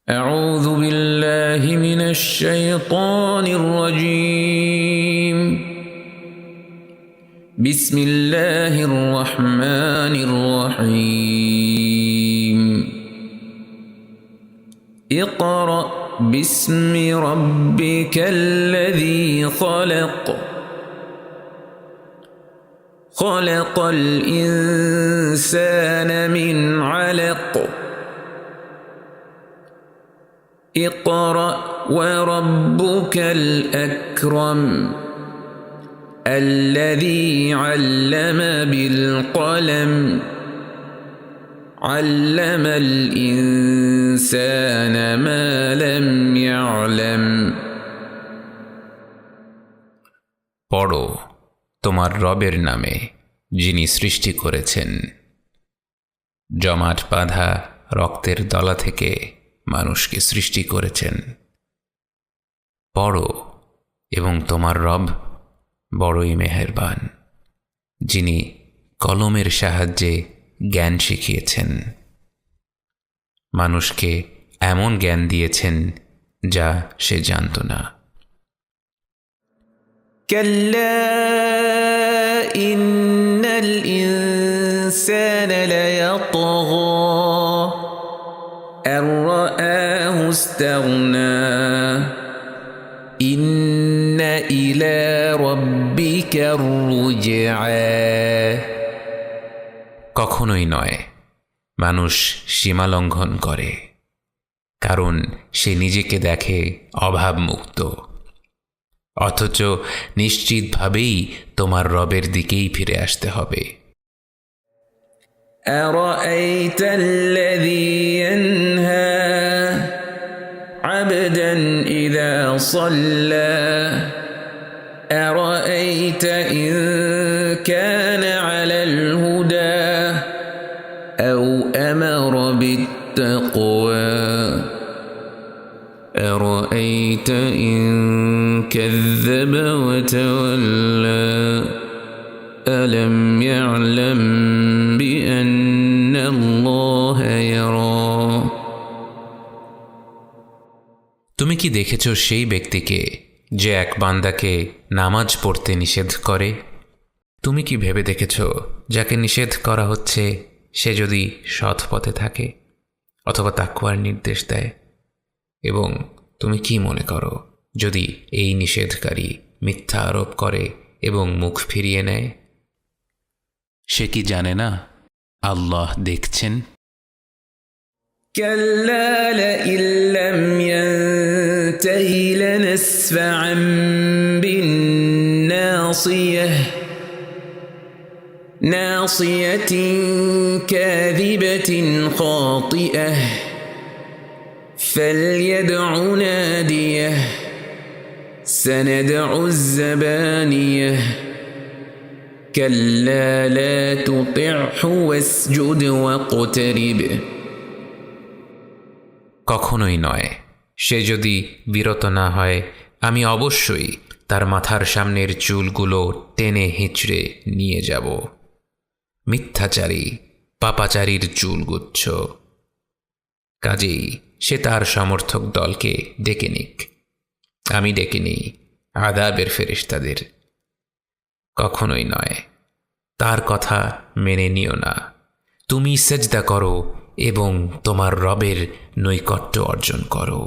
أعوذ بالله من الشيطان الرجيم بسم الله الرحمن الرحيم اقرأ باسم ربك الذي خلق خلق الإنسان من علق اقرأ وربك الأكرم الذي علم بالقلم علم الإنسان ما لم يعلم পড়ো তোমার রবের নামে যিনি সৃষ্টি করেছেন জমাট বাঁধা রক্তের দলা থেকে মানুষকে সৃষ্টি করেছেন। পড়ো এবং তোমার রব বড়ই মেহেরবান, যিনি কলমের সাহায্যে জ্ঞান শিখিয়েছেন। মানুষকে এমন জ্ঞান দিয়েছেন যা সে জানত না। كلا إن الإنسان ليطغى أن رآه استغنى إن إلى ربك الرجعى কখনোই নয়, মানুষ সীমালঙ্ঘন করে, কারণ সে নিজেকে দেখে অভাবমুক্ত, অথচ নিশ্চিতভাবেই তোমার রবের দিকেই ফিরে আসতে হবে। أرأيت الذي ينهى عبدا إذا صلى أرأيت إن كان على الهدى أو أمر بالتقوى أرأيت إن كذب وتولى ألم يعلم بأن الله يرى তুমি কি দেখেছ সেই ব্যক্তিকে যে এক বান্দাকে নামাজ পড়তে নিষেধ করে? তুমি কি ভেবে দেখেছ যাকে নিষেধ করা হচ্ছে সে যদি সৎ পথে থাকে অথবা তাকওয়ার নির্দেশ দেয়? এবং তুমি কি মনে করো যদি এই নিষেধকারী মিথ্যা আরোপ করে এবং মুখ ফিরিয়ে নেয়? সে কি জানে না আল্লাহ দেখছেন? كلا لئن لم ينته لنسفعا بالناصية ناصية كاذبة خاطئة فليدع ناديه سندع الزبانية كلا لا تطعه واسجد واقترب কখনোই নয়, সে যদি বিরত না হয় আমি অবশ্যই তার মাথার সামনের চুলগুলো টেনে হিঁচড়ে নিয়ে যাব। মিথ্যাচারী পাপাচারীর চুলগুচ্ছ। কাজেই সে তার সমর্থক দলকে ডেকে নিক, আমি ডেকে নিই আযাবের ফেরেশতাদের। কখনোই নয়, তার কথা মেনে নিও না। তুমি সেজদা করো এবং তোমার রবের নৈকট্য অর্জন করো।